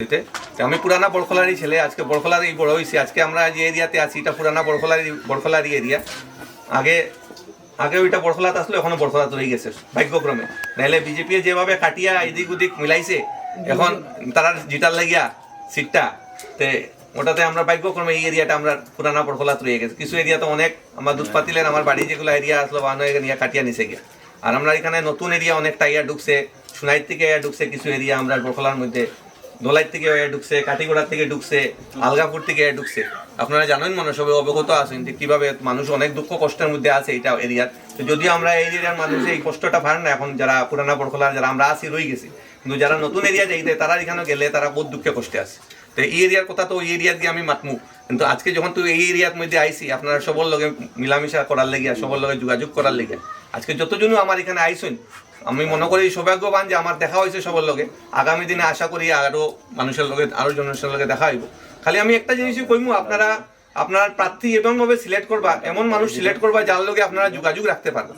আমি পুরানা বড়খলারই ছেলে, আজকে বড়খলারই বড় হয়েছি। আজকে আমরা যে এরিয়াতে আছি এটা পুরানা বড়খলারই এরিয়া। আগে আগে ওইটা বড়খলাতে আসলো, এখনো বড়খলাতে রয়ে গেছে ভাগ্যক্রমে। নাহলে বিজেপি যেভাবে কাটিয়া এদিক ওদিক মিলাইছে, এখন তারা জিতার লাগিয়া সিটটা তে ওটাতে আমরা ভাগ্যক্রমে এই এরিয়াটা আমরা পুরানা বড়খলাতে রয়ে গেছে। কিছু এরিয়া তো অনেক আমার দুধ পাতিলেন, আমার বাড়ি যেগুলো এরিয়া আসলো নিয়ে কাটিয়া নিছে গিয়া। আর আমরা এখানে নতুন এরিয়া অনেকটা ইয়া ঢুকছে, সোনাইর থেকে ঢুকছে কিছু এরিয়া, আমরা বড়খলার মধ্যে দোলাইর থেকে ঢুকছে, কাটিগড়ার থেকে ঢুকছে, আলগাপুর থেকে ঢুকছে। আপনারা জানেন, মনে সবাই অবগত আছেন যে কিভাবে মানুষ অনেক দুঃখ কষ্টের মধ্যে আছে এটা এরিয়ার। তো যদিও আমরা এই এরিয়ার মানুষ এই কষ্টটা পান না, এখন যারা পুরানা বড়খলার যারা আমরা আছি রয়ে গেছি, কিন্তু যারা নতুন এরিয়া যাইতে তারা এখানে গেলে তারা বহুত দুঃখে কষ্টে আছে। তো এই এরিয়ার কথা তো ওই এরিয়া দিয়ে আমি মাতমু, কিন্তু আজকে যখন তুই এই এরিয়ার মধ্যে আইসি আপনারা সবার লগে মিলামিশা করার লেগিয়া, সবার লগে যোগাযোগ করার লেগিয়া আজকে যতজনও আমার এখানে আইসেন, আমি মনে করি সৌভাগ্যবান যে আমার দেখা হয়েছে সবার লগে। আগামী দিনে আশা করি আরো মানুষের লগে, আরো জনসাধারণের লগে দেখা হইব। খালি আমি একটা জিনিসই কইমু, আপনারা আপনার প্রার্থী এমনভাবে সিলেক্ট করবা, এমন মানুষ সিলেক্ট করবা যার লগে আপনারা যোগাযোগ রাখতে পারবেন।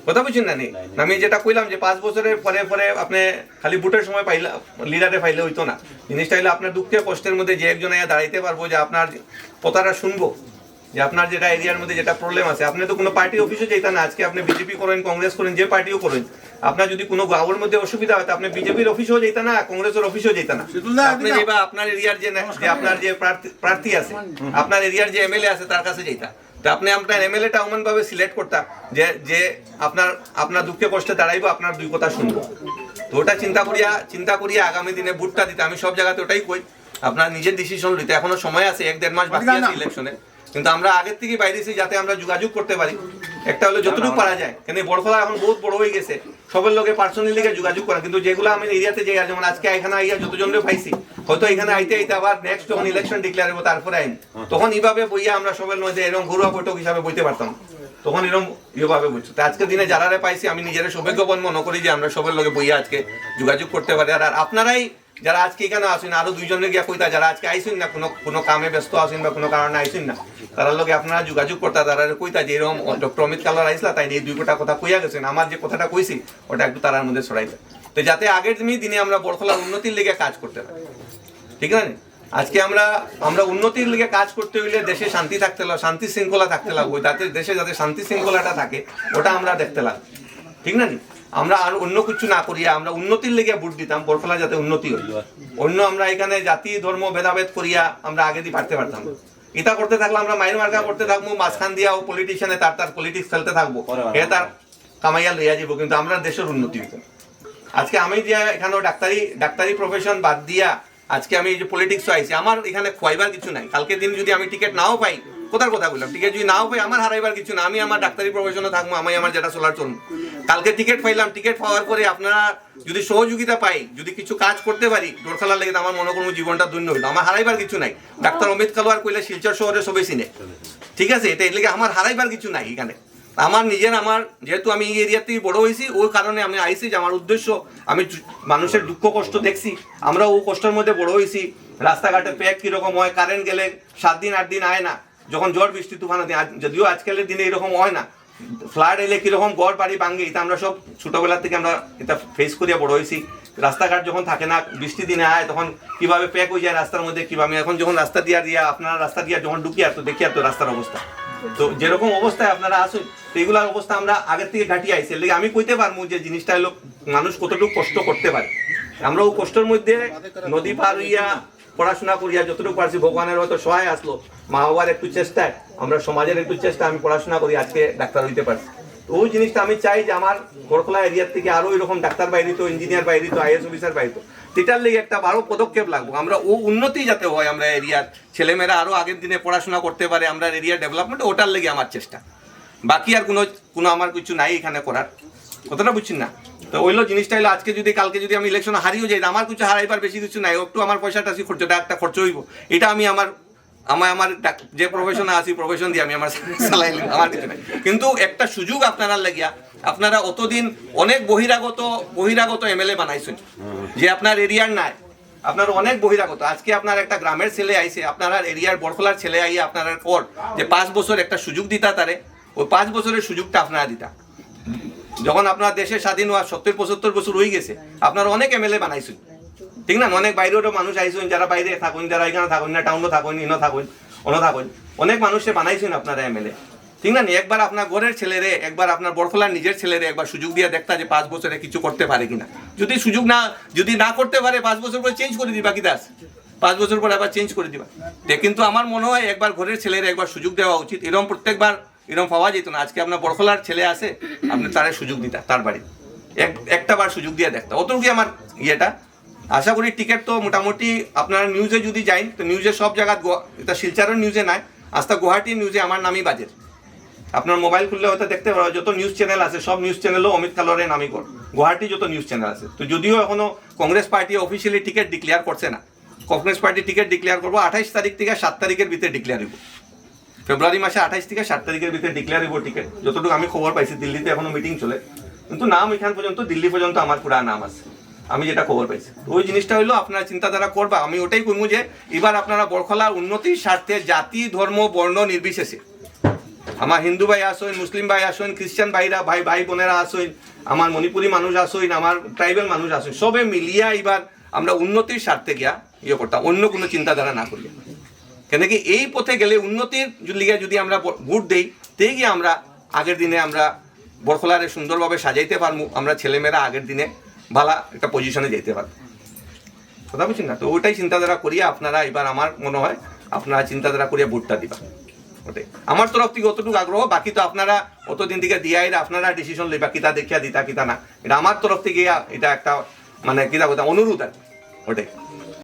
কথা বুঝছেন না? নেই আমি যেটা কইলাম যে 5 বছরের পরে পরে আপনি খালি ভোটের সময় পাইলা লিডারে পাইলে হইতো না। জিনিসটা হলো আপনার দুঃখে কষ্টের মধ্যে যে একজন আয়া দাঁড়াইতে পারবো, যে আপনার কথাটা শুনবো, যে আপনার যেটা এরিয়ার মধ্যে যেটা প্রবলেম আছে। আপনি তো কোনো পার্টি অফিসে যেতেন না, আজকে আপনি বিজেপি করেন, কংগ্রেস করেন, যে পার্টিও করেন, আপনার যদি কোনো গাঁওয়ের মধ্যে অসুবিধা হয় আপনি বিজেপির অফিসেও যেতেন না, কংগ্রেসের অফিসেও যেতেন না। আপনি যেবা আপনার এরিয়ার যে আপনার যে প্রার্থী আছে, আপনার এরিয়ার যে এমএলএ আছে তার কাছে যেতেন। তো আপনি আপনার এমএলএটা এমন ভাবে সিলেক্ট করতাম যে যে আপনার আপনার দুঃখে কষ্টে দাঁড়াইবো, আপনার দুই কথা শুনবো। তো ওটা চিন্তা করিয়া আগামী দিনে ভোটটা দিতে আমি সব জায়গাতে ওটাই কই, আপনার নিজের ডিসিশন নিতে। এখনো সময় আছে, 1-1.5 মাস বাকি আছে ইলেকশনে, কিন্তু আমরা আগের থেকে বাইরেছি যাতে আমরা যোগাযোগ করতে পারি। একটা হলো যতটুকু পারা যায়, কেন বড়খলা এখন বহুত বড় হয়ে গেছে, সবার লোকে পার্সোনালি যোগাযোগ করা। কিন্তু যেগুলো আমি এরিয়াতে যাই, যেমন আজকে এখানে আইয়া যতজনরে পাইছি, হয়তো এখানে আইতে আবার নেক্সট যখন ইলেকশন ডিক্লেয়ার হবো তারপরে আইন, তখন এইভাবে বইয়া আমরা সবার মধ্যে এরকম ঘরোয়া বৈঠক হিসাবে বইতে পারতাম, তখন এরকম ইয়েভাবে বুঝছো। তো আজকের দিনে যারা পাইছি আমি নিজের সৌভাগ্যবান মনে করি যে আমরা সবার লোকে বইয়া আজকে যোগাযোগ করতে পারি। আর আপনারাই যারা আজকে এখানে আসেন, আরো 2 জনের গিয়া কইতা যারা আজকে আইসেন না, কোনো কামে ব্যস্ত আছেন বা কোনো কারণে আইসেন না, তার লগে আপনারা যোগাযোগ করতা, তারা কইতা যে এরকম ডক্টর অমিত কালার আইসলা, তাই এই 2 কথা কইয়া গেছেন, আমার যে কথাটা কইছি ওটা একটু তারার মধ্যে ছড়াইতে, তো যাতে আগের দিনে আমরা বড়খলার উন্নতির লেগে কাজ করতে পারি। ঠিক আছে? আজকে আমরা উন্নতির লেগে কাজ করতে হইলে দেশে শান্তি থাকতে লাগবে, শান্তি শৃঙ্খলা থাকতে লাগবে, যাতে দেশে যাতে শান্তি শৃঙ্খলাটা থাকে ওটা আমরা দেখতে লাগবে। ঠিক না? আমরা আর অন্য কিছু না করিয়া আমরা উন্নতির লেগে ভোট দিতাম, বড়খলা যাতে উন্নতি হয়। অন্য আমরা এখানে জাতি ধর্ম ভেদাভেদ করিয়া আমরা আগে দিয়ে পারতাম। এটা করতে থাকলে আমরা মাইন মার্কা করতে থাকবো, মাঝখান দিয়াও পলিটিশিয়ানে তার পলিটিক্স ফেলতে থাকবো, এ তার কামাইয়া লইয়া যাব, কিন্তু আমরা দেশের উন্নতি হইত। আজকে আমি দিয়া এখানেও ডাক্তারি প্রফেশন বাদ দিয়া আজকে আমি এই যে পলিটিক্স আইছি, আমার এখানে খোয়াইবার কিছু নাই। কালকে দিন যদি আমি টিকিট নাও পাই, কোথার কথা বললাম, টিকিট যদি নাও পাই আমার হারাইবার কিছু না, আমি আমার ডাক্তারি প্রফেশনে থাকবো, আমি আমার যেটা চলার চলবো। কালকে টিকিট পাইলাম, টিকিট পাওয়ার পরে আপনারা যদি সহযোগিতা পাই, যদি কিছু কাজ করতে পারি বড়খলার লেগে, আমার মনে করবো জীবনটা ধন্য হইলো। আমার হারাইবার কিছু নাই। ডাক্তার অমিত কালোয়ার কইলে শিলচর শহরে সবাই চিনে, ঠিক আছে? এটা এর লেগে আমার হারাইবার কিছু নাই এখানে। আমার যেহেতু আমি এই এরিয়া থেকে বড় হয়েছি, ওই কারণে আমি আইসি যে আমার উদ্দেশ্য, আমি মানুষের দুঃখ কষ্ট দেখছি, আমরা ও কষ্টের মধ্যে বড় হয়েছি। রাস্তাঘাটে প্যাক কিরকম হয়, কারেন্ট গেলে 7 দিন 8 দিন আয় না, যখন ঝড় বৃষ্টি তুফান, যদিও আজকালের দিনে এরকম হয় না, ফ্লাড এলে কিরকম গড় বাড়ি ভাঙ্গে, এটা আমরা সব ছোটবেলা থেকে আমরা এটা ফেস করিয়া বড় হয়েছি। রাস্তাঘাট যখন থাকে না, বৃষ্টি দিনে আয় তখন কিভাবে প্যাক হয়ে যায় রাস্তার মধ্যে, কিভাবে এখন যখন রাস্তা দিয়া আপনারা রাস্তা দিয়া যখন ঢুকি আর তো দেখি আর তো রাস্তার অবস্থা, তো যেরকম অবস্থায় আপনারা আসুন, তো এইগুলার অবস্থা আমরা আগের থেকে ঘাটিয়ে আইছি। এর লেগে আমি কইতে পারবো যে জিনিসটা হলো মানুষ কতটুকু কষ্ট করতে পারে। আমরা ও কষ্টের মধ্যে নদী পার হইয়া পড়াশোনা করিয়া যতটুকু পারছি, ভগবানের হয়তো সহায় আসলো, মা বাবার একটু চেষ্টায়, আমরা সমাজের একটু চেষ্টা, আমি পড়াশোনা করি আজকে ডাক্তার হইতে পারছি। তো ওই জিনিসটা আমি চাই যে আমার বড়খলা এরিয়ার থেকে আরো এরকম ডাক্তার বাইরিত, ইঞ্জিনিয়ার বাইরিত, আইএস অফিসার বাইরিত, এটার লেগে একটা বড় পদক্ষেপ লাগবো। আমরা ও উন্নতি যাতে হয়, আমরা এরিয়ার ছেলেমেয়েরা আরো আগের দিনে পড়াশোনা করতে পারে, আমরা এরিয়ার ডেভেলপমেন্ট, ওটার লেগে আমার চেষ্টা। বাকি আর কোনো আমার কিছু নাই এখানে করার, কথাটা বুঝছেন না? তো ওইলো জিনিসটা হলো আজকে যদি কালকে যদি আমি ইলেকশনে হারিয়েও যাই, আমার কিছু হারাইবার বেশি কিছু নাই, একটু আমার পয়সাটা আছে, খরচটা একটা খরচ হইব, এটা আমি আমার যে প্রফেশনে আছি প্রফেশন দিয়ে আমি আমার চালাই, আমার কিছু নাই। কিন্তু একটা সুযোগ আপনারা লাগিয়া, আপনারা অতদিন অনেক বহিরাগত এমএলএ বানাইছেন যে আপনার এরিয়ার নাই, আপনার অনেক বহিরাগত। আজকে আপনার একটা গ্রামের ছেলে আইছে, আপনার এরিয়ার বড়খলার ছেলে আইয়া আপনার পর যে 5 বছর একটা সুযোগ দিতা, তারে ওই 5 বছরের সুযোগটা আপনারা দিতা। যখন আপনার দেশে স্বাধীন হওয়ার 70-75 বছর হয়ে গেছে, আপনার অনেক এমএলএ বানাইছেন, ঠিক না? অনেক বাইরেরও মানুষ আইসুন, যারা বাইরে থাকুন, যারা এখানে থাকুন না, টাউনও থাকুন, ইনো থাকুন, অনো থাকুন, অনেক মানুষে বানাইছেন আপনারা এমএলএ, ঠিক না? একবার আপনার ঘরের ছেলেরে, একবার আপনার বড়খলার নিজের ছেলেরে একবার সুযোগ দিয়ে দেখতা যে 5 বছরে কিছু করতে পারে কিনা। যদি সুযোগ না, যদি না করতে পারে 5 বছর পরে চেঞ্জ করে দিবা, কি দাস 5 বছর পরে আবার চেঞ্জ করে দিবা। কিন্তু আমার মনে হয় একবার ঘরের ছেলেরে একবার সুযোগ দেওয়া উচিত। এরকম প্রত্যেকবার এরকম পাওয়া যেত না। আজকে আপনার বড়খলার ছেলে আছে, আপনি তারে সুযোগ দিতা, তার বাড়ি একটা বার সুযোগ দিয়ে দেখতা, অতটুকু আমার ইয়েটা। আশা করি টিকিট তো মোটামুটি আপনারা নিউজে যদি যাই তো নিউজে সব জায়গা, এটা শিলচরের নিউজে নাই, আস্তা গুয়াহাটির নিউজে আমার নামই বাজে। আপনার মোবাইল খুললে হয়তো দেখতে পারো যত নিউজ চ্যানেল আছে সব নিউজ চ্যানেলও অমিত কালোরের নামই কর, গুয়াহাটি যত নিউজ চ্যানেল আছে। তো যদিও এখনো Congress party officially ticket declare করছে না, কংগ্রেস পার্টি টিকিট ডিক্লেয়ার করবো 28 তারিখ থেকে 7 তারিখের ভিতরে ডিক্লেয়ার হইব। ফেব্রুয়ারি মাসে 28 থেকে 7 তারিখের ভিতরে ডিক্লেয়ার হইব টিকিট, যতটুকু আমি খবর পাইছি। দিল্লিতে এখনো মিটিং চলে, কিন্তু নাম এখান পর্যন্ত, দিল্লি পর্যন্ত আমার পুরা নাম আছে, আমি যেটা খবর পাইছি। ওই জিনিসটা হইলো আপনারা চিন্তাধারা করবা। আমি ওটাই কইমু যে এবার আপনারা বড়খলার উন্নতির স্বার্থে জাতি, ধর্ম, বর্ণ নির্বিশেষে, আমার হিন্দু ভাই আসইন, মুসলিম ভাই আসইন, খ্রিস্টান ভাইরা, ভাই বোনেরা আসইন, আমার মণিপুরি মানুষ আসইন, আমার ট্রাইবেল মানুষ আসইন, সবে মিলিয়া এবার আমরা উন্নতির স্বার্থে গিয়া ইয়ে করতাম, অন্য কোনো চিন্তাধারা না করিয়া। কেন কি এই পথে গেলে উন্নতির লিগে যদি আমরা ভোট দেই, তেই গিয়ে আমরা আগের দিনে আমরা বড়খলারে সুন্দরভাবে সাজাইতে পারবো, আমরা ছেলেমেয়েরা আগের দিনে ভালো একটা পজিশনে যেতে পারবো। কথা বুঝছেন না? তো ওইটাই চিন্তাধারা করিয়া আপনারা এবার, আমার মনে হয় আপনারা চিন্তাধারা করিয়া ভোটটা দিবা। ওটাই আমার তরফ থেকে অতটুকু আগ্রহ। বাকি তো আপনারা অতদিন থেকে দিয়াই আপনারা ডিসিশন লইবা, কিতা দেখিয়া দিতা কিতা না। এটা আমার তরফ থেকে এটা একটা মানে কিতা কথা অনুরোধ আর কি, ওটাই।